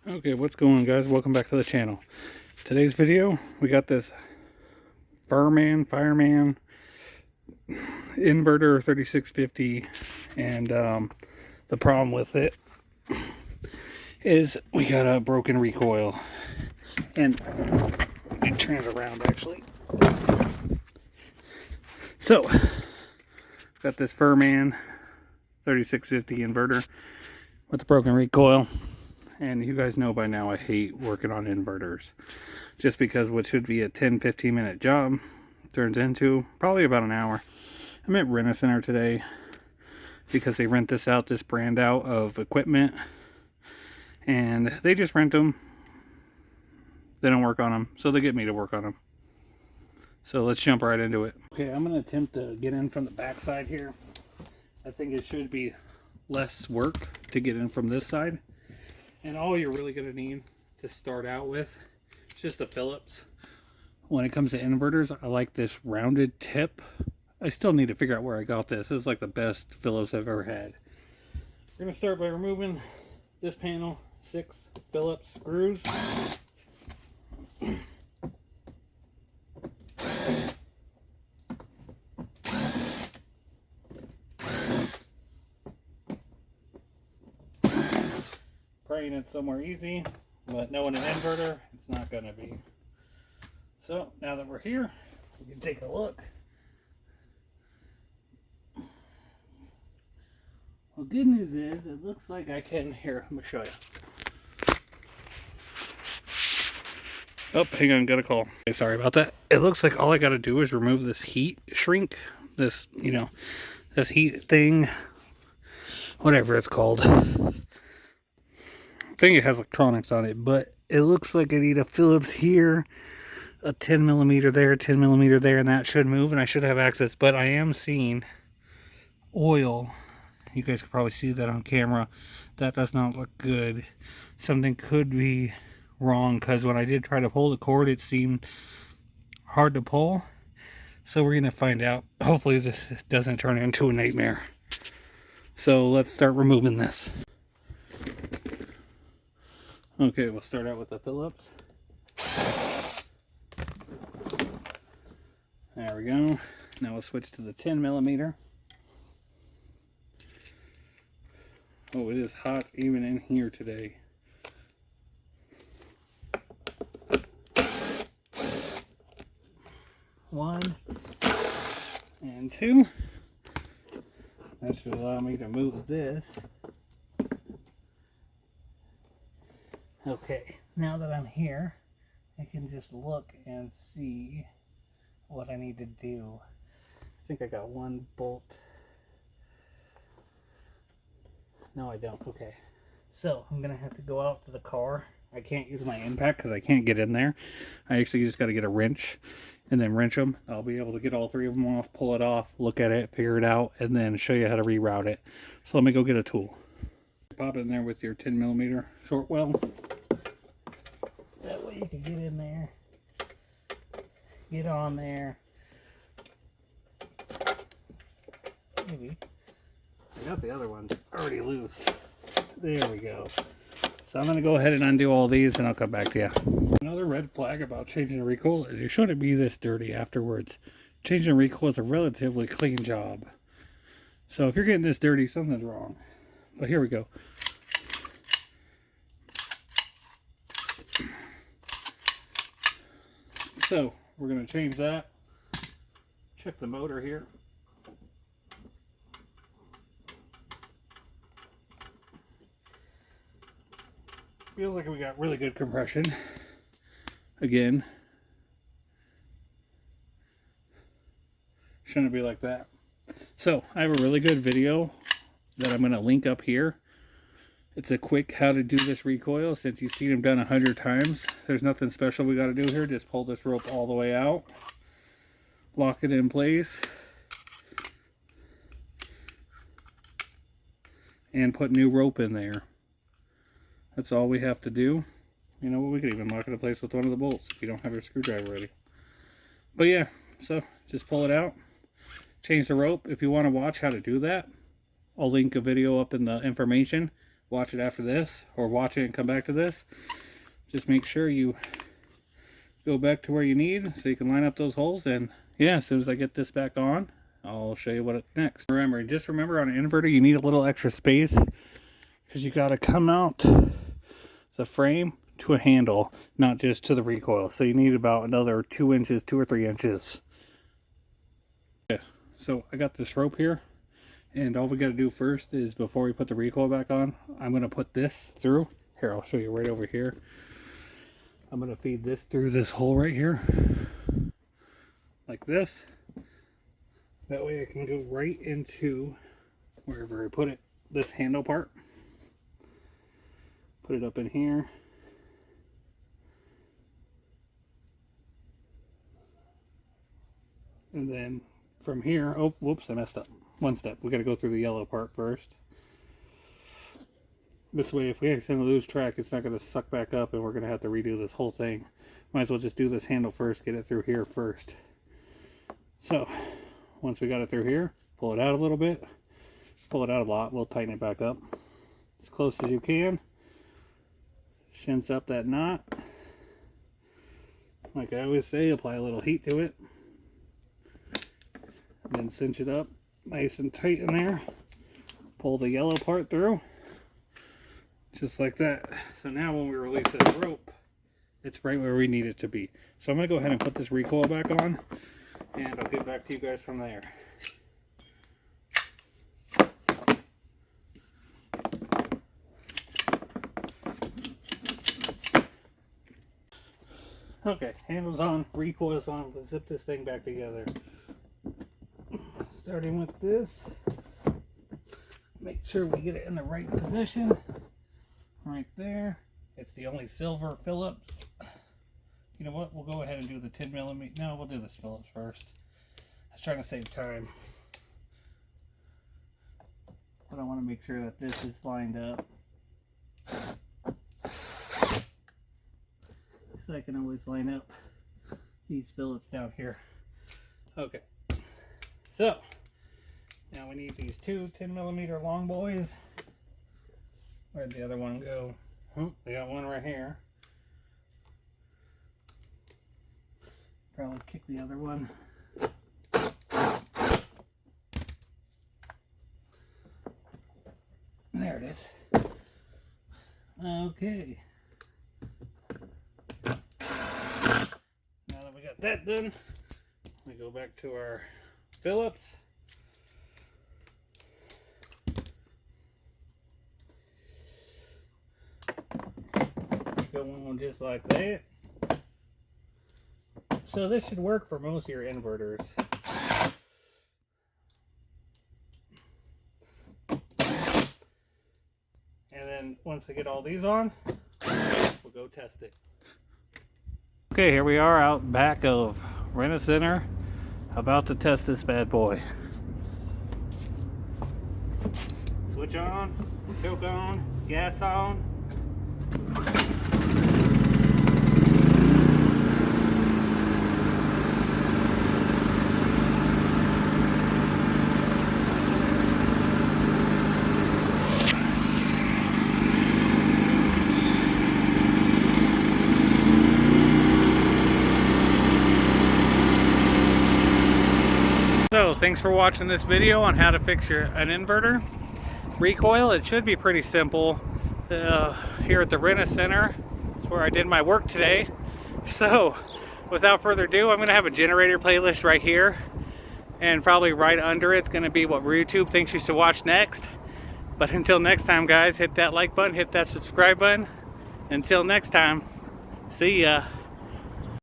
Okay, what's going on, guys? Welcome back to the channel. Today's video, we got this Firman inverter 3650, and the problem with it is we got a broken recoil. And let me turn it around actually. So got this Firman 3650 inverter with a broken recoil. And you guys know by now I hate working on inverters, just because what should be a 10-15 minute job turns into probably about an hour. I'm at Rent-A-Center today because they rent this brand out of equipment, and they just rent them. They don't work on them, so they get me to work on them. So let's jump right into it. Okay, I'm going to attempt to get in from the back side here. I think it should be less work to get in from this side. And all you're really going to need to start out with is just a Phillips. When it comes to inverters, I like this rounded tip. I still need to figure out where I got this. This is like the best Phillips I've ever had. We're going to start by removing this panel, 6 Phillips screws. Praying it's somewhere easy, but knowing an inverter, it's not going to be. So now that we're here, we can take a look. Well, good news is it looks like I can. Here, let me show you. Oh, hang on, got a call. Okay, sorry about that. It looks like all I got to do is remove this heat shrink, this heat thing, whatever it's called. I think it has electronics on it, but it looks like I need a Phillips here, a 10 millimeter there, 10 millimeter there, and that should move, and I should have access. But I am seeing oil. You guys can probably see that on camera. That does not look good. Something could be wrong, because when I did try to pull the cord, it seemed hard to pull. So we're going to find out. Hopefully this doesn't turn into a nightmare. So let's start removing this. Okay, we'll start out with the Phillips. There we go. Now we'll switch to the 10 millimeter. Oh, it is hot even in here today. One and two. That should allow me to move this. Okay, now that I'm here, I can just look and see what I need to do. I think I got one bolt. No, I don't. Okay. So, I'm going to have to go out to the car. I can't use my impact because I can't get in there. I actually just got to get a wrench and then wrench them. I'll be able to get all 3 of them off, pull it off, look at it, figure it out, and then show you how to reroute it. So, let me go get a tool. Pop it in there with your 10 millimeter short weld. That way you can get in there, get on there. Maybe. I got the other ones already loose. There we go. So I'm going to go ahead and undo all these, and I'll come back to you. Another red flag about changing the recoil is you shouldn't be this dirty afterwards. Changing the recoil is a relatively clean job. So if you're getting this dirty, something's wrong. But here we go. So we're going to change that. Check the motor here. Feels like we got really good compression. Again. Shouldn't be like that. So I have a really good video that I'm going to link up here. It's a quick how to do this recoil. Since you've seen them done 100 times, there's nothing special we got to do here. Just pull this rope all the way out, lock it in place, and put new rope in there. That's all we have to do. You know what, we could even lock it in place with one of the bolts if you don't have your screwdriver ready. But yeah, so just pull it out, change the rope. If you want to watch how to do that, I'll link a video up in the information watch it after this, or watch it and come back to this. Just make sure you go back to where you need so you can line up those holes. And yeah, as soon as I get this back on, I'll show you what next. Just remember on an inverter you need a little extra space, because you got to come out the frame to a handle, not just to the recoil. So you need about another 2 inches, 2 or 3 inches. Yeah, so I got this rope here, and all we got to do first is, before we put the recoil back on, I'm going to put this through. Here, I'll show you right over here. I'm going to feed this through this hole right here, like this. That way I can go right into wherever I put it, this handle part. Put it up in here. And then from here, oh, whoops, I messed up. One step. We got to go through the yellow part first. This way, if we accidentally lose track, it's not going to suck back up and we're going to have to redo this whole thing. Might as well just do this handle first, get it through here first. So, once we got it through here, pull it out a little bit. Pull it out a lot, we'll tighten it back up as close as you can. Shints up that knot. Like I always say, apply a little heat to it. Then cinch it up nice and tight in there. Pull the yellow part through. Just like that. So now when we release this rope, it's right where we need it to be. So I'm going to go ahead and put this recoil back on, and I'll get back to you guys from there. Okay, handle's on, recoil's on. Let's zip this thing back together. Starting with this, make sure we get it in the right position. Right there. It's the only silver Phillips. You know what? We'll go ahead and do the 10 millimeter. No, we'll do this Phillips first. I was trying to save time. But I want to make sure that this is lined up. So I can always line up these Phillips down here. Okay. So, now we need these two 10 millimeter long boys. Where'd the other one go? Oh, we got one right here. Probably kick the other one. There it is. Okay. Now that we got that done, we go back to our Phillips. Go on just like that. So this should work for most of your inverters. And then once I get all these on, we'll go test it. Okay, here we are out back of Rent-A-Center, about to test this bad boy. Switch on, choke on, gas on. So thanks for watching this video on how to fix an inverter recoil. It should be pretty simple. Here at the Rent-A-Center is where I did my work today. So without further ado, I'm going to have a generator playlist right here, and probably right under it's going to be what YouTube thinks you should watch next. But until next time, guys, hit that like button, hit that subscribe button. Until next time, see ya.